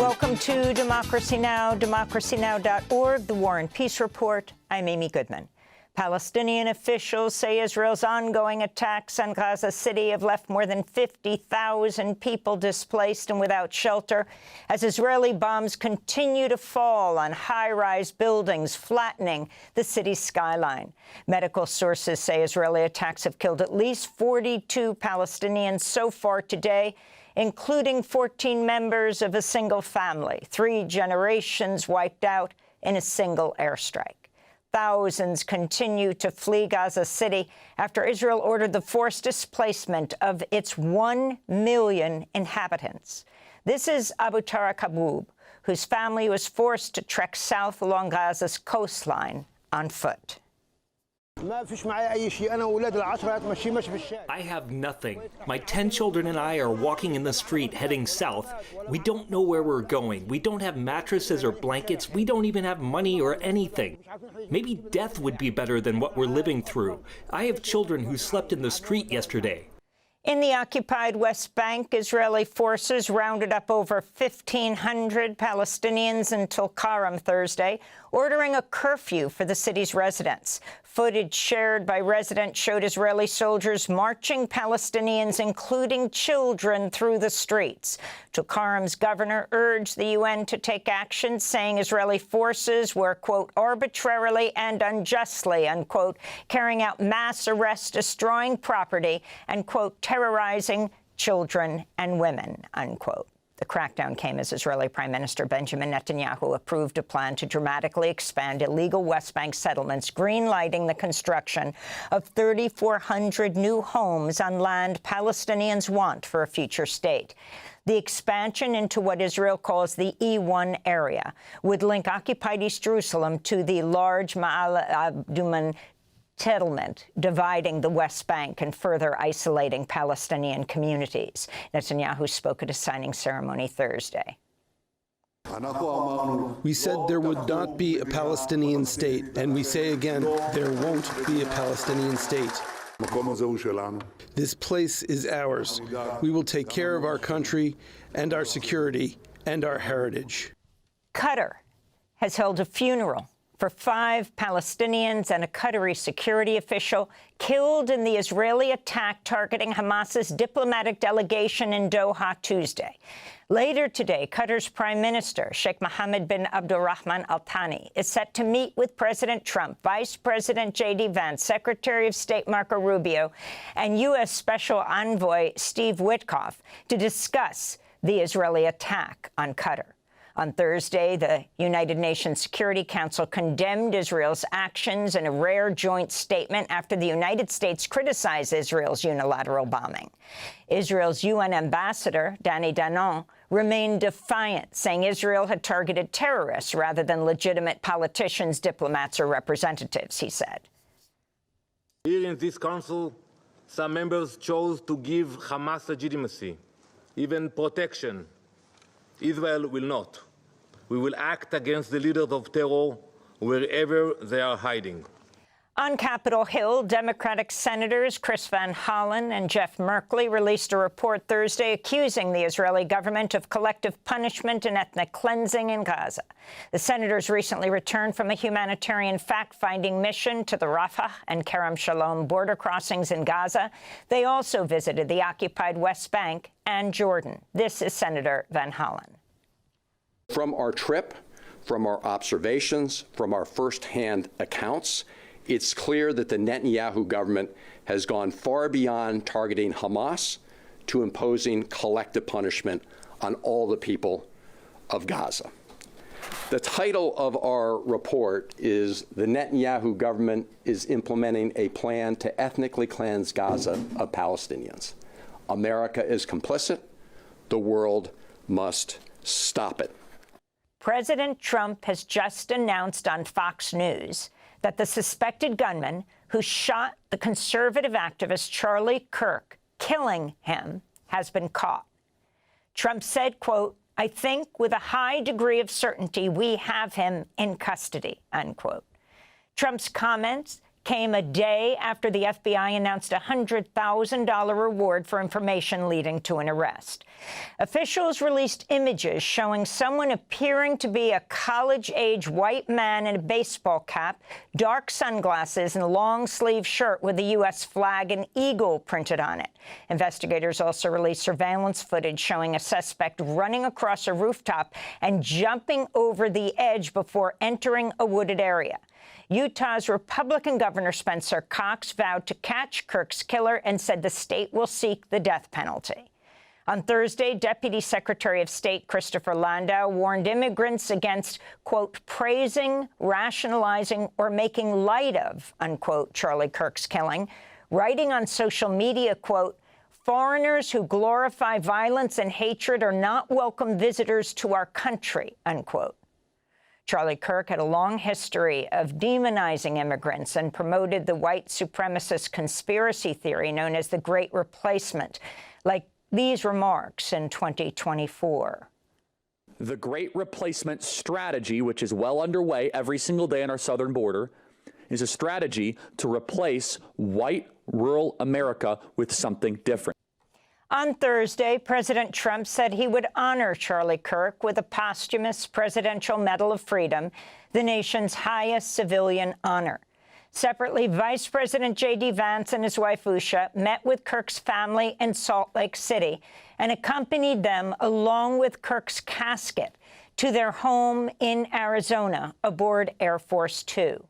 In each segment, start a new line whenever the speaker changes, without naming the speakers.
Welcome to Democracy Now!, democracynow.org, the War and Peace Report. I'm Amy Goodman. Palestinian officials say Israel's ongoing attacks on Gaza City have left more than 50,000 people displaced and without shelter as Israeli bombs continue to fall on high-rise buildings, flattening the city's skyline. Medical sources say Israeli attacks have killed at least 42 Palestinians so far today, including 14 members of a single family, 3 generations wiped out in a single airstrike. Thousands continue to flee Gaza City after Israel ordered the forced displacement of its 1 million inhabitants. This is Abu Tara Kaboub, whose family was forced to trek south along Gaza's coastline on foot.
I have nothing. My 10 children and I are walking in the street heading south. We don't know where we're going. We don't have mattresses or blankets. We don't even have money or anything. Maybe death would be better than what we're living through. I have children who slept in the street yesterday.
In the occupied West Bank, Israeli forces rounded up over 1,500 Palestinians in Tulkarem Thursday, ordering a curfew for the city's residents. Footage shared by residents showed Israeli soldiers marching Palestinians, including children, through the streets. Tulkarem's governor urged the UN to take action, saying Israeli forces were, quote, arbitrarily and unjustly, unquote, carrying out mass arrests, destroying property, and, quote, terrorizing children and women, unquote. The crackdown came as Israeli Prime Minister Benjamin Netanyahu approved a plan to dramatically expand illegal West Bank settlements, green-lighting the construction of 3,400 new homes on land Palestinians want for a future state. The expansion into what Israel calls the E1 area would link occupied East Jerusalem to the large Ma'ale Adumim settlement, dividing the West Bank and further isolating Palestinian communities. Netanyahu spoke at a signing ceremony Thursday.
We said there would not be a Palestinian state, and we say again, there won't be a Palestinian state. This place is ours. We will take care of our country and our security and our heritage.
Qatar has held a funeral for 5 Palestinians and a Qatari security official killed in the Israeli attack targeting Hamas's diplomatic delegation in Doha Tuesday. Later today, Qatar's Prime Minister, Sheikh Mohammed bin Abdulrahman Al Thani, is set to meet with President Trump, Vice President J.D. Vance, Secretary of State Marco Rubio, and U.S. Special Envoy Steve Witkoff to discuss the Israeli attack on Qatar. On Thursday, the United Nations Security Council condemned Israel's actions in a rare joint statement after the United States criticized Israel's unilateral bombing. Israel's UN ambassador, Danny Danon, remained defiant, saying Israel had targeted terrorists rather than legitimate politicians, diplomats, or representatives, he said.
Here in this council, some members chose to give Hamas legitimacy, even protection. Israel will not. We will act against the leaders of terror wherever they are hiding.
On Capitol Hill, Democratic Senators Chris Van Hollen and Jeff Merkley released a report Thursday accusing the Israeli government of collective punishment and ethnic cleansing in Gaza. The senators recently returned from a humanitarian fact-finding mission to the Rafah and Kerem Shalom border crossings in Gaza. They also visited the occupied West Bank and Jordan. This is Senator Van Hollen.
From our trip, from our observations, from our first-hand accounts, it's clear that the Netanyahu government has gone far beyond targeting Hamas to imposing collective punishment on all the people of Gaza. The title of our report is "The Netanyahu Government is Implementing a Plan to Ethnically Cleanse Gaza of Palestinians. America is complicit. The world must stop it."
President Trump has just announced on Fox News that the suspected gunman who shot the conservative activist Charlie Kirk, killing him, has been caught. Trump said, quote, "I think with a high degree of certainty we have him in custody," unquote. Trump's comments came a day after the FBI announced a $100,000 reward for information leading to an arrest. Officials released images showing someone appearing to be a college-age white man in a baseball cap, dark sunglasses, and a long-sleeve shirt with the U.S. flag and eagle printed on it. Investigators also released surveillance footage showing a suspect running across a rooftop and jumping over the edge before entering a wooded area. Utah's Republican Governor Spencer Cox vowed to catch Kirk's killer and said the state will seek the death penalty. On Thursday, Deputy Secretary of State Christopher Landau warned immigrants against, quote, praising, rationalizing, or making light of, unquote, Charlie Kirk's killing, writing on social media, quote, foreigners who glorify violence and hatred are not welcome visitors to our country, unquote. Charlie Kirk had a long history of demonizing immigrants and promoted the white supremacist conspiracy theory known as the Great Replacement, like these remarks in 2024.
The Great Replacement strategy, which is well underway every single day on our southern border, is a strategy to replace white rural America with something different.
On Thursday, President Trump said he would honor Charlie Kirk with a posthumous Presidential Medal of Freedom, the nation's highest civilian honor. Separately, Vice President J.D. Vance and his wife Usha met with Kirk's family in Salt Lake City and accompanied them, along with Kirk's casket, to their home in Arizona aboard Air Force Two.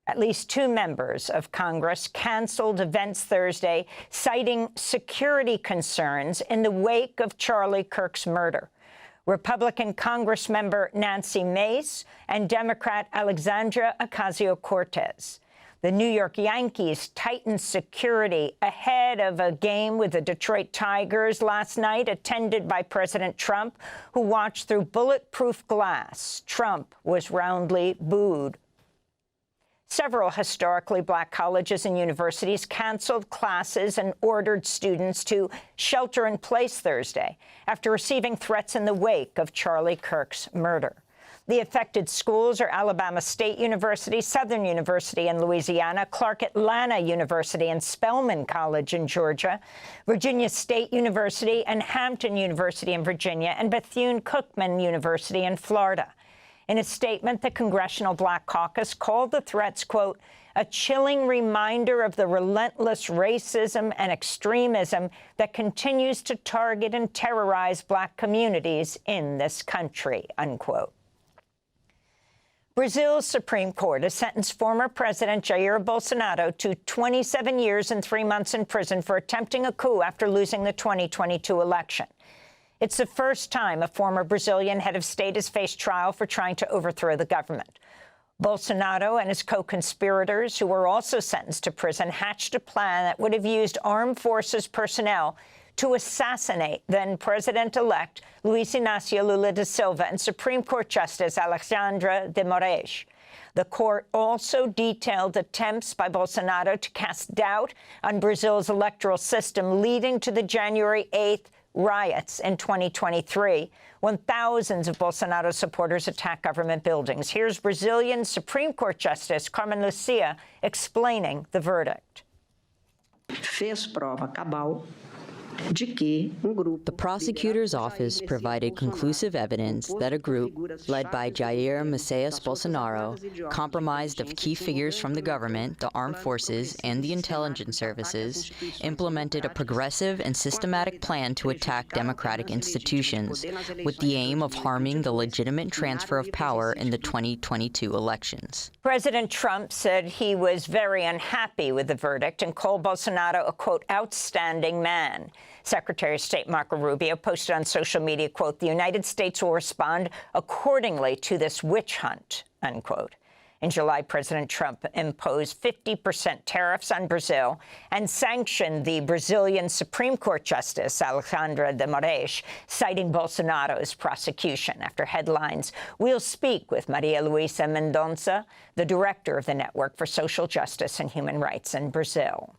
At least 2 members of Congress canceled events Thursday, citing security concerns in the wake of Charlie Kirk's murder. Republican Congressmember Nancy Mace and Democrat Alexandria Ocasio-Cortez. The New York Yankees tightened security ahead of a game with the Detroit Tigers last night, attended by President Trump, who watched through bulletproof glass. Trump was roundly booed. Several historically black colleges and universities canceled classes and ordered students to shelter in place Thursday after receiving threats in the wake of Charlie Kirk's murder. The affected schools are Alabama State University, Southern University in Louisiana, Clark Atlanta University, and Spelman College in Georgia, Virginia State University and Hampton University in Virginia, and Bethune-Cookman University in Florida. In a statement, the Congressional Black Caucus called the threats, quote, a chilling reminder of the relentless racism and extremism that continues to target and terrorize black communities in this country, unquote. Brazil's Supreme Court has sentenced former President Jair Bolsonaro to 27 years and 3 months in prison for attempting a coup after losing the 2022 election. It's the first time a former Brazilian head of state has faced trial for trying to overthrow the government. Bolsonaro and his co-conspirators, who were also sentenced to prison, hatched a plan that would have used armed forces personnel to assassinate then-President-elect Luiz Inácio Lula da Silva and Supreme Court Justice Alexandre de Moraes. The court also detailed attempts by Bolsonaro to cast doubt on Brazil's electoral system, leading to the January 8th riots in 2023, when thousands of Bolsonaro supporters attacked government buildings. Here's Brazilian Supreme Court Justice Carmen Lucia explaining the verdict.
Fez prova cabal de que grupo.
The prosecutor's office provided conclusive evidence that a group led by Jair Messias Bolsonaro, compromised of key figures from the government, the armed forces, and the intelligence services, implemented a progressive and systematic plan to attack democratic institutions with the aim of harming the legitimate transfer of power in the 2022 elections.
President Trump said he was very unhappy with the verdict and called Bolsonaro a, quote, outstanding man. Secretary of State Marco Rubio posted on social media, quote, the United States will respond accordingly to this witch hunt, unquote. In July, President Trump imposed 50% tariffs on Brazil and sanctioned the Brazilian Supreme Court Justice Alexandre de Moraes, citing Bolsonaro's prosecution. After headlines, we'll speak with Maria Luisa Mendonça, the director of the Network for Social Justice and Human Rights in Brazil.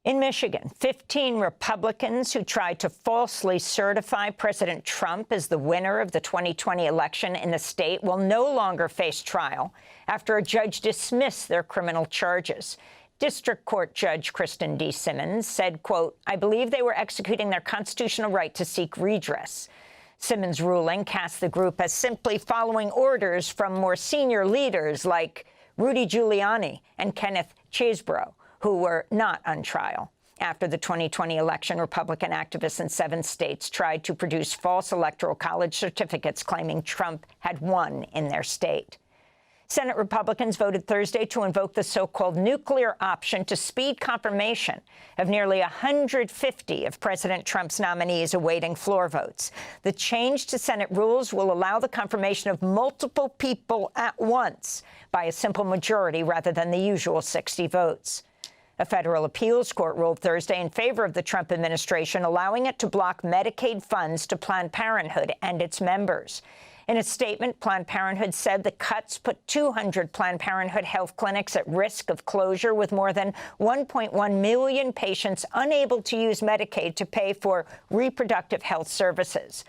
In Michigan, 15 Republicans who tried to falsely certify President Trump as the winner of the 2020 election in the state will no longer face trial after a judge dismissed their criminal charges. District Court Judge Kristen D. Simmons said, quote, "I believe they were executing their constitutional right to seek redress." Simmons' ruling cast the group as simply following orders from more senior leaders like Rudy Giuliani and Kenneth Chesebro, who were not on trial. After the 2020 election, Republican activists in 7 states tried to produce false electoral college certificates claiming Trump had won in their state. Senate Republicans voted Thursday to invoke the so-called nuclear option to speed confirmation of nearly 150 of President Trump's nominees awaiting floor votes. The change to Senate rules will allow the confirmation of multiple people at once by a simple majority rather than the usual 60 votes. A federal appeals court ruled Thursday in favor of the Trump administration, allowing it to block Medicaid funds to Planned Parenthood and its members. In a statement, Planned Parenthood said the cuts put 200 Planned Parenthood health clinics at risk of closure, with more than 1.1 million patients unable to use Medicaid to pay for reproductive health services.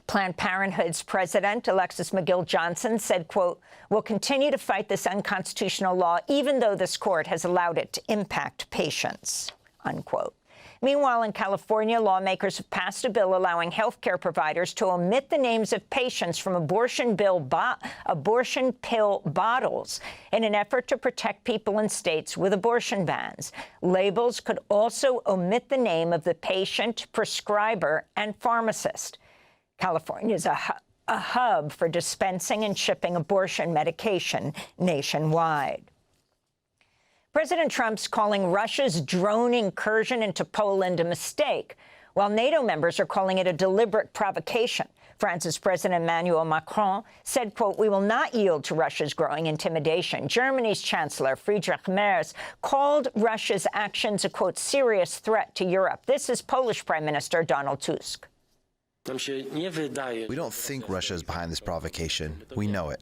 Planned Parenthood's president, Alexis McGill Johnson, said, quote, "We'll continue to fight this unconstitutional law, even though this court has allowed it to impact patients," unquote. Meanwhile, in California, lawmakers have passed a bill allowing health care providers to omit the names of patients from abortion pill bottles in an effort to protect people in states with abortion bans. Labels could also omit the name of the patient, prescriber, and pharmacist. California is a hub for dispensing and shipping abortion medication nationwide. President Trump's calling Russia's drone incursion into Poland a mistake, while NATO members are calling it a deliberate provocation. France's President Emmanuel Macron said, quote, "We will not yield to Russia's growing intimidation." Germany's Chancellor Friedrich Merz called Russia's actions a, quote, "serious threat to Europe." This is Polish Prime Minister Donald Tusk.
We don't think Russia is behind this provocation. We know it.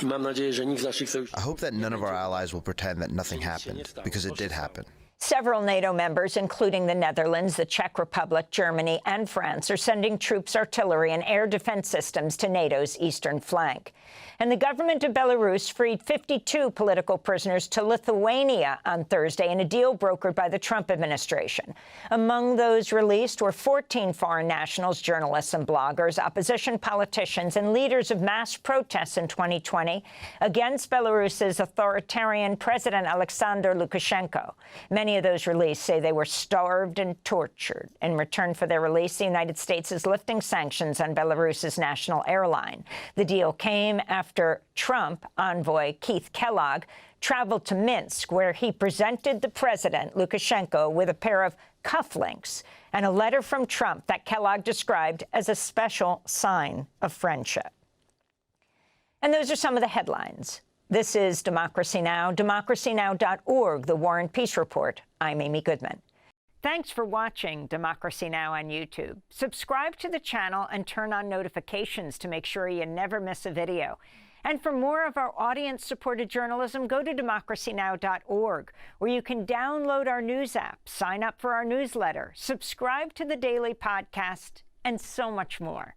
I hope that none of our allies will pretend that nothing happened, because it did happen.
Several NATO members, including the Netherlands, the Czech Republic, Germany, and France, are sending troops, artillery, and air defense systems to NATO's eastern flank. And the government of Belarus freed 52 political prisoners to Lithuania on Thursday in a deal brokered by the Trump administration. Among those released were 14 foreign nationals, journalists and bloggers, opposition politicians, and leaders of mass protests in 2020 against Belarus's authoritarian President Alexander Lukashenko. Many of those released say they were starved and tortured. In return for their release, the United States is lifting sanctions on Belarus's national airline. The deal came after Trump envoy Keith Kellogg traveled to Minsk, where he presented the president, Lukashenko, with a pair of cufflinks and a letter from Trump that Kellogg described as a special sign of friendship. And those are some of the headlines. This is Democracy Now!, democracynow.org, The War and Peace Report. I'm Amy Goodman. Thanks for watching Democracy Now! On YouTube. Subscribe to the channel and turn on notifications to make sure you never miss a video. And for more of our audience-supported journalism, go to democracynow.org, where you can download our news app, sign up for our newsletter, subscribe to the daily podcast, and so much more.